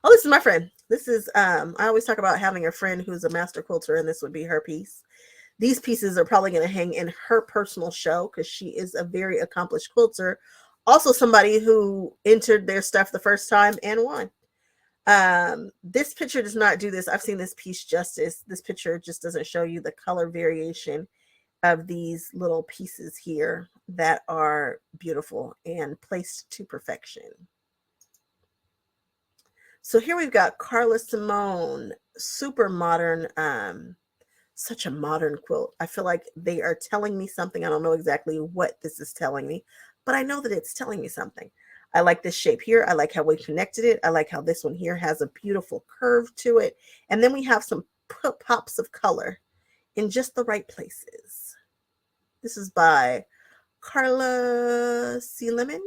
Oh, this is my friend. This is, I always talk about having a friend who's a master quilter, and this would be her piece. These pieces are probably going to hang in her personal show because she is a very accomplished quilter. Also somebody who entered their stuff the first time and won. This picture does not do this. I've seen this piece justice. This picture just doesn't show you the color variation of these little pieces here that are beautiful and placed to perfection. So here we've got Carla Simone, super modern, such a modern quilt. I feel like they are telling me something. I don't know exactly what this is telling me, but I know that it's telling me something. I like this shape here. I like how we connected it. I like how this one here has a beautiful curve to it. And then we have some pops of color in just the right places. This is by Carla C. Lemon.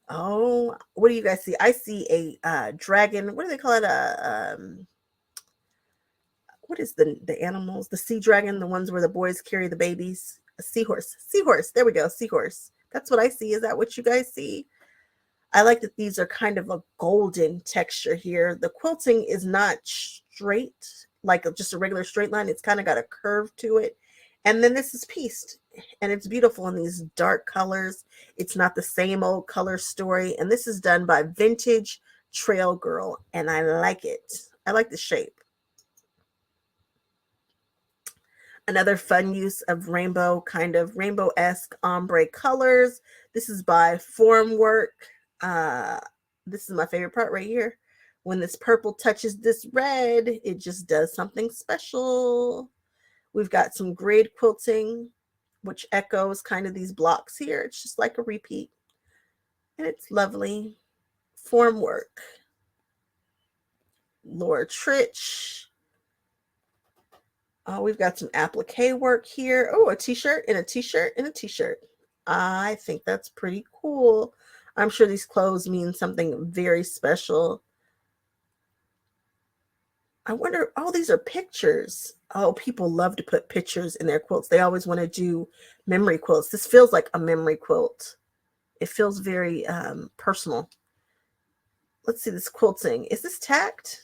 Oh, what do you guys see? I see a dragon. What do they call it? What is the animals? The sea dragon, the ones where the boys carry the babies. A seahorse. Seahorse. There we go. Seahorse. That's what I see. Is that what you guys see? I like that these are kind of a golden texture here. The quilting is not straight, like just a regular straight line. It's kind of got a curve to it. And then this is pieced, and it's beautiful in these dark colors. It's not the same old color story. And this is done by Vintage Trail Girl, and I like it. I like the shape. Another fun use of rainbow, kind of rainbow-esque ombre colors. This is by Formwork. This is my favorite part right here. When this purple touches this red, it just does something special. We've got some grade quilting, which echoes kind of these blocks here. It's just like a repeat. And it's lovely. Formwork. Laura Tritch. Oh, we've got some applique work here. Oh, a t-shirt and a t-shirt and a t-shirt. I think that's pretty cool. I'm sure these clothes mean something very special. I wonder, oh, these are pictures. Oh, people love to put pictures in their quilts. They always want to do memory quilts. This feels like a memory quilt. It feels very personal. Let's see this quilting. Is this tacked?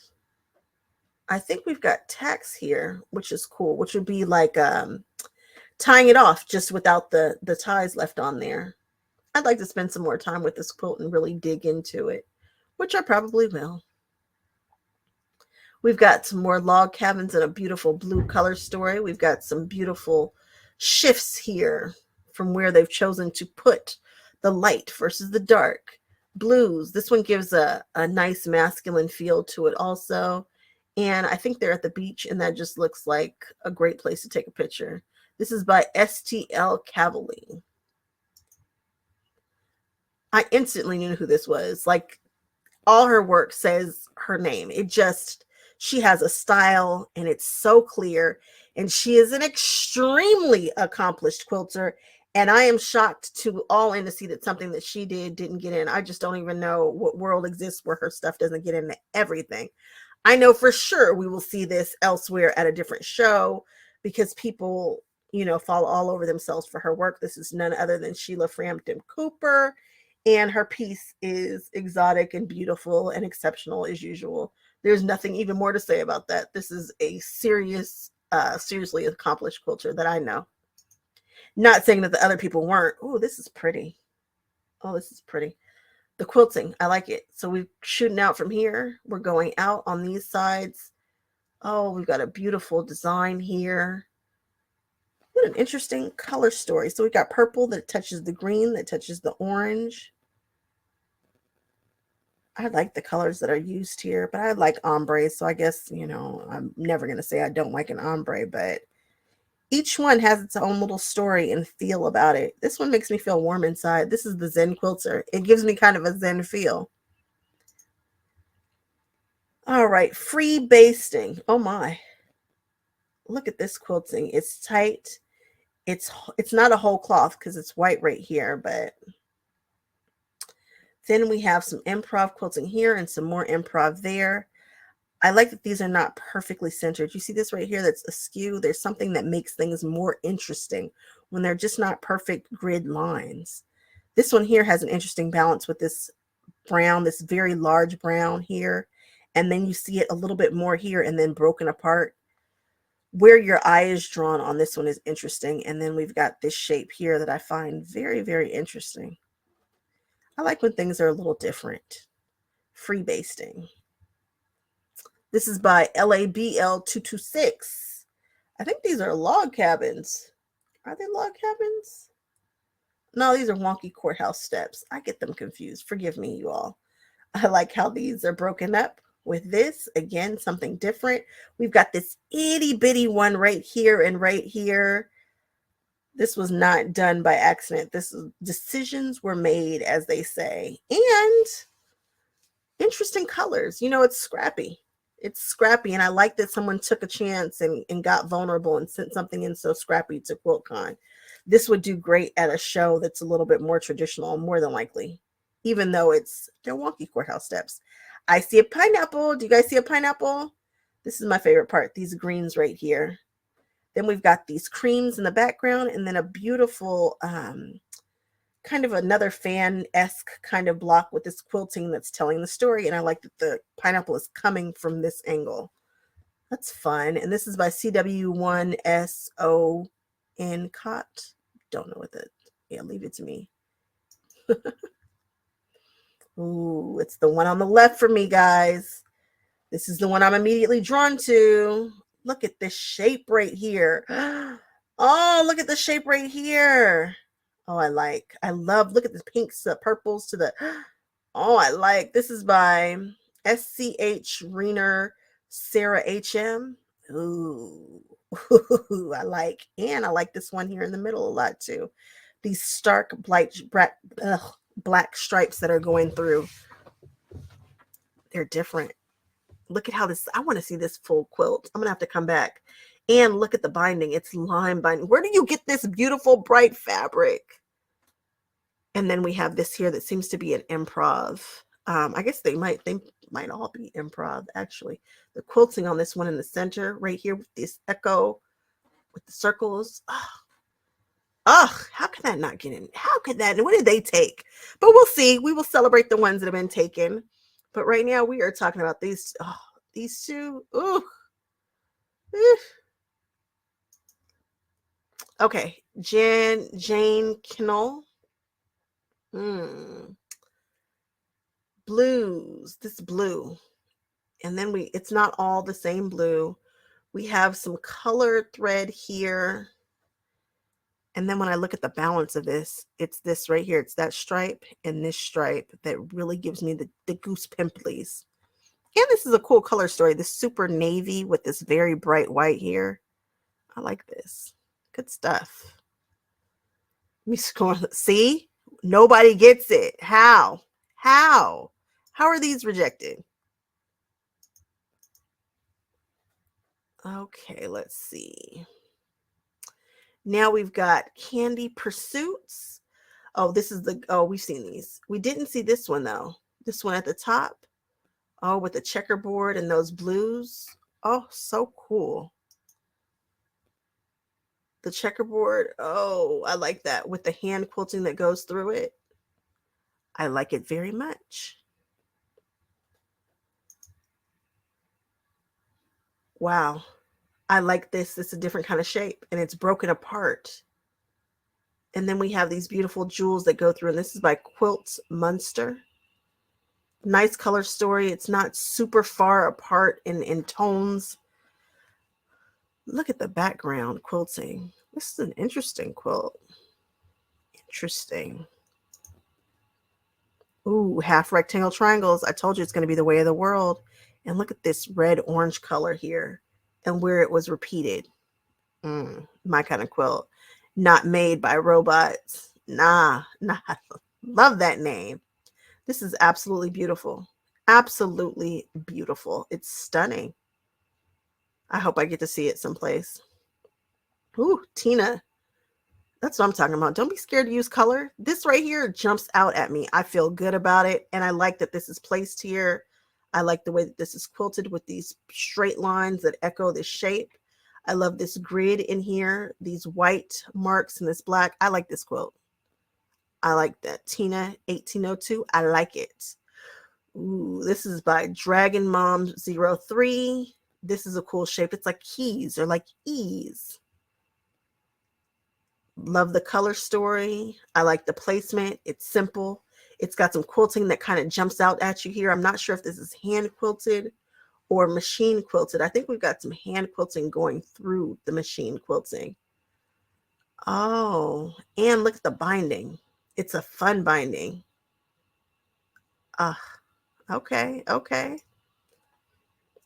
I think we've got tacks here, which is cool, which would be like tying it off just without the ties left on there. I'd like to spend some more time with this quilt and really dig into it, which I probably will. We've got some more log cabins and a beautiful blue color story. We've got some beautiful shifts here from where they've chosen to put the light versus the dark. Blues. This one gives a nice masculine feel to it also. And I think they're at the beach, and that just looks like a great place to take a picture. This is by STL Cavalier. I instantly knew who this was. Like, all her work says her name. She has a style, and it's so clear. And she is an extremely accomplished quilter. And I am shocked to all in to see that something that she didn't get in. I just don't even know what world exists where her stuff doesn't get into everything. I know for sure we will see this elsewhere at a different show because people, fall all over themselves for her work. This is none other than Sheila Frampton Cooper, and her piece is exotic and beautiful and exceptional as usual. There's nothing even more to say about that. This is a seriously accomplished quilter that I know. Not saying that the other people weren't. Oh, this is pretty. Oh, this is pretty. The quilting, I like it. So we're shooting out from here. We're going out on these sides. Oh, we've got a beautiful design here. What an interesting color story. So we got purple that touches the green, that touches the orange. I like the colors that are used here, but I like ombre. So I guess, I'm never going to say I don't like an ombre, but each one has its own little story and feel about it. This one makes me feel warm inside. This is the Zen quilter. It gives me kind of a Zen feel. All right, free basting. Oh my. Look at this quilting. It's tight. It's not a whole cloth because it's white right here, but then we have some improv quilting here and some more improv there. I like that these are not perfectly centered. You see this right here that's askew? There's something that makes things more interesting when they're just not perfect grid lines. This one here has an interesting balance with this brown, this very large brown here. And then you see it a little bit more here and then broken apart. Where your eye is drawn on this one is interesting. And then we've got this shape here that I find very, very interesting. I like when things are a little different. Free basting. This is by LABL226. I think these are log cabins. Are they log cabins? No, these are wonky courthouse steps. I get them confused. Forgive me, you all. I like how these are broken up with this. Again, something different. We've got this itty bitty one right here and right here. This was not done by accident. Decisions were made, as they say. And interesting colors. It's scrappy. It's scrappy, and I like that someone took a chance and got vulnerable and sent something in so scrappy to QuiltCon. This would do great at a show that's a little bit more traditional, more than likely, even though they're wonky courthouse steps. I see a pineapple. Do you guys see a pineapple? This is my favorite part, these greens right here. Then we've got these creams in the background, and then a beautiful kind of another fan-esque kind of block with this quilting that's telling the story. And I like that the pineapple is coming from this angle. That's fun. And this is by CW1SO Cot. Don't know what that. Yeah, leave it to me. Ooh, it's the one on the left for me, guys. This is the one I'm immediately drawn to. Look at this shape right here. Oh, look at the shape right here. Oh, I love, look at the pinks, the purples to the, oh, I like, this is by SCH Reiner Sarah HM. Ooh, I like this one here in the middle a lot too. These stark black stripes that are going through. They're different. Look at how this, I want to see this full quilt. I'm going to have to come back and look at the binding. It's lime binding. Where do you get this beautiful bright fabric? And then we have this here that seems to be an improv. I guess they might all be improv, actually. The quilting on this one in the center right here with this echo with the circles. Oh, how could that not get in? How could that? What did they take? But we'll see. We will celebrate the ones that have been taken. But right now we are talking about these two. Ooh. Okay, Jane Kinnell. Blues. This blue. And then it's not all the same blue. We have some colored thread here. And then when I look at the balance of this, it's this right here. It's that stripe and this stripe that really gives me the goose pimples. And this is a cool color story. This super navy with this very bright white here. I like this. Good stuff. Let me scroll. See? Nobody gets it. How? How? How are these rejected? Okay, let's see. Now we've got Candy Pursuits. Oh, this is we've seen these. We didn't see this one though. This one at the top. Oh, with the checkerboard and those blues. Oh, so cool. The checkerboard. Oh, I like that with the hand quilting that goes through it. I like it very much. Wow. I like this. It's a different kind of shape and it's broken apart. And then we have these beautiful jewels that go through, and this is by Quilts Munster. Nice color story. It's not super far apart in tones. Look at the background quilting. This is an interesting quilt. Interesting. Ooh, half rectangle triangles. I told you it's going to be the way of the world. And look at this red orange color here and where it was repeated. My kind of quilt. Not made by robots. Nah. Love that name. This is absolutely beautiful. Absolutely beautiful. It's stunning. I hope I get to see it someplace. Ooh, Tina. That's what I'm talking about. Don't be scared to use color. This right here jumps out at me. I feel good about it. And I like that this is placed here. I like the way that this is quilted with these straight lines that echo this shape. I love this grid in here, these white marks and this black. I like this quilt. I like that. Tina 1802. I like it. Ooh, this is by Dragon Mom 03. This is a cool shape. It's like keys or like E's. Love the color story. I like the placement. It's simple. It's got some quilting that kind of jumps out at you here. I'm not sure if this is hand quilted or machine quilted. I think we've got some hand quilting going through the machine quilting. Oh, and look at the binding. It's a fun binding. Okay.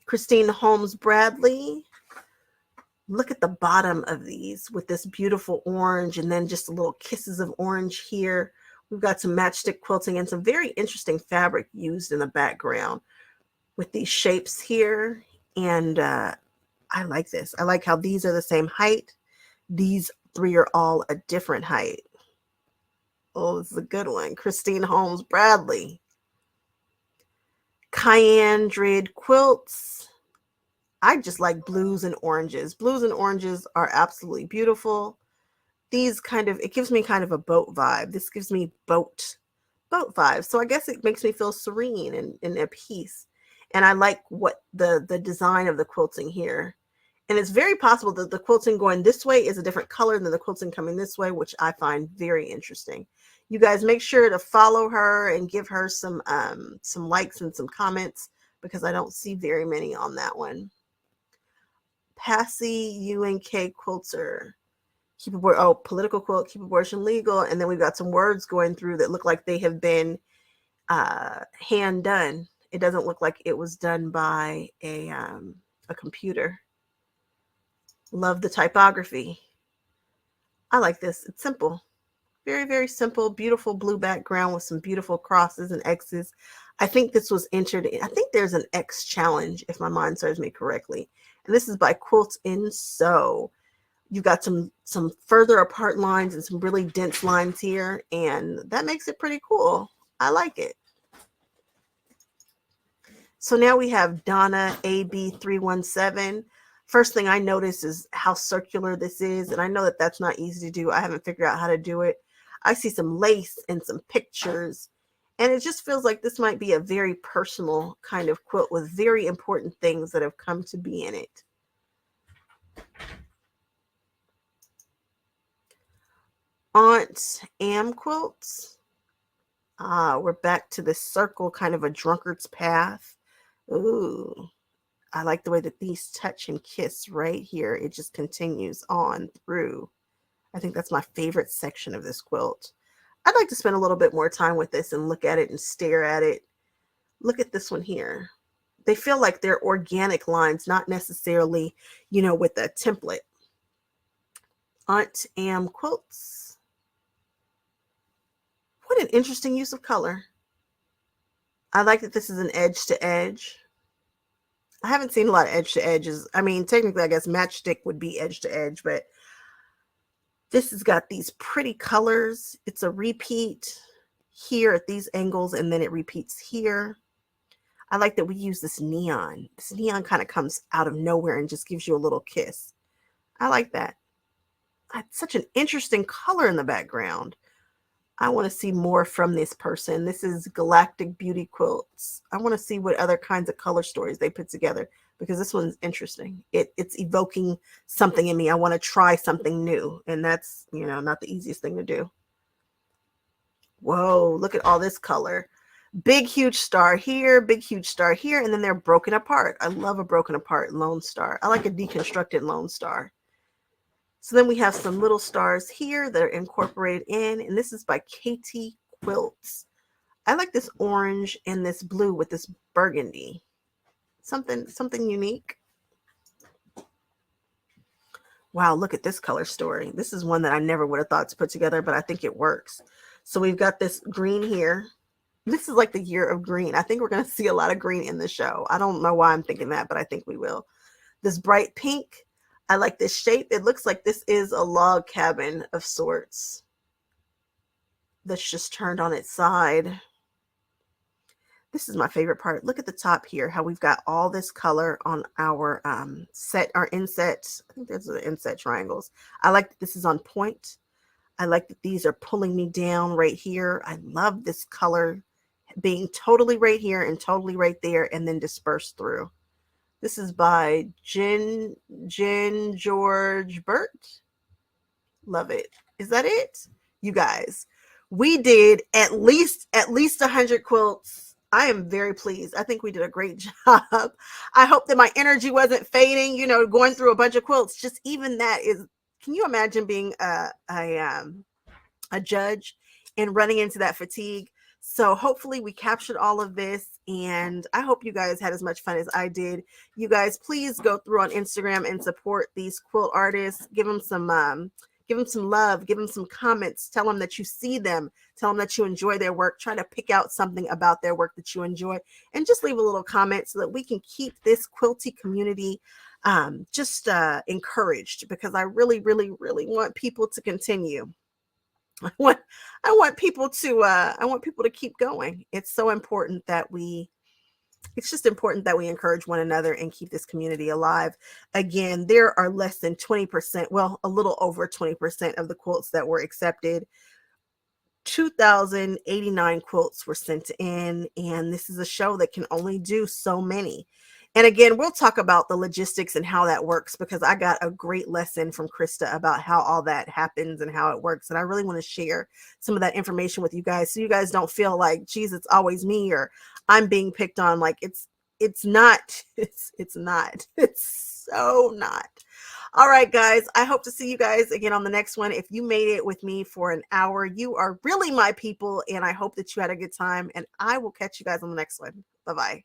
Christine Holmes Bradley. Look at the bottom of these with this beautiful orange and then just little kisses of orange here. We've got some matchstick quilting and some very interesting fabric used in the background with these shapes here. And I like this. I like how these are the same height. These three are all a different height. Oh, this is a good one. Christine Holmes Bradley. Cayenne Drid Quilts. I just like blues and oranges. Blues and oranges are absolutely beautiful. These it gives me kind of a boat vibe. This gives me boat vibe. So I guess it makes me feel serene and at peace. And I like what the design of the quilting here. And it's very possible that the quilting going this way is a different color than the quilting coming this way, which I find very interesting. You guys make sure to follow her and give her some likes and some comments because I don't see very many on that one. Passy UNK Quilter. Political quilt, keep abortion legal. And then we've got some words going through that look like they have been hand done. It doesn't look like it was done by a computer. Love the typography. I like this. It's simple. Very, very simple, beautiful blue background with some beautiful crosses and X's. I think this was entered. I think there's an X challenge, if my mind serves me correctly. And this is by Quilt in Sew. You've got some further apart lines and some really dense lines here, and that makes it pretty cool. I like it. So now we have Donna AB317. First thing I notice is how circular this is, and I know that that's not easy to do. I haven't figured out how to do it. I see some lace and some pictures, and it just feels like this might be a very personal kind of quilt with very important things that have come to be in it. Aunt Am Quilts. We're back to this circle, kind of a drunkard's path. Ooh, I like the way that these touch and kiss right here. It just continues on through. I think that's my favorite section of this quilt. I'd like to spend a little bit more time with this and look at it and stare at it. Look at this one here. They feel like they're organic lines, not necessarily, you know, with a template. Aunt Am quilts. What an interesting use of color. I like that this is an edge to edge. I haven't seen a lot of edge to edges. I mean, technically, I guess matchstick would be edge to edge, but this has got these pretty colors. It's a repeat here at these angles, and then it repeats here. I like that we use this neon. This neon kind of comes out of nowhere and just gives you a little kiss. I like that. It's such an interesting color in the background. I want to see more from this person. This is Galactic Beauty Quilts. I want to see what other kinds of color stories they put together, because this one's interesting. It's evoking something in me. I want to try something new, and that's, you know, not the easiest thing to do. Whoa, look at all this color. Big, huge star here, big, huge star here, and then they're broken apart. I love a broken apart lone star. I like a deconstructed lone star. So then we have some little stars here that are incorporated in, and this is by Katie Quilts. I like this orange and this blue with this burgundy. Something unique. Wow, look at this color story. This is one that I never would have thought to put together, but I think it works. So we've got this green here. This is like the year of green. I think we're going to see a lot of green in the show. I don't know why I'm thinking that, but I think we will. This bright pink. I like this shape. It looks like this is a log cabin of sorts that's just turned on its side. This is my favorite part. Look at the top here, how we've got all this color on our set, our inset. I think there's the inset triangles. I like that this is on point. I like that these are pulling me down right here. I love this color being totally right here and totally right there and then dispersed through. This is by Jen George Burt. Love it. Is that it? You guys, we did at least 100 quilts. I am very pleased. I think we did a great job. I hope that my energy wasn't fading, you know, going through a bunch of quilts. Just even that is, can you imagine being a judge and running into that fatigue? So hopefully we captured all of this, and I hope you guys had as much fun as I did. You guys, please go through on Instagram and support these quilt artists. Give them some love, give them some comments, tell them that you see them, tell them that you enjoy their work. Try to pick out something about their work that you enjoy, and just leave a little comment so that we can keep this quilty community just encouraged, because I really, really, really want people to continue. I want people to keep going. It's so important that it's just important that we encourage one another and keep this community alive. Again, there are less than 20%, well, a little over 20% of the quilts that were accepted. 2,089 quilts were sent in, and this is a show that can only do so many. And again, we'll talk about the logistics and how that works, because I got a great lesson from Krista about how all that happens and how it works. And I really want to share some of that information with you guys, so you guys don't feel like, geez, it's always me or I'm being picked on. Like it's not, it's not, it's so not. All right, guys, I hope to see you guys again on the next one. If you made it with me for an hour, you are really my people, and I hope that you had a good time, and I will catch you guys on the next one. Bye-bye.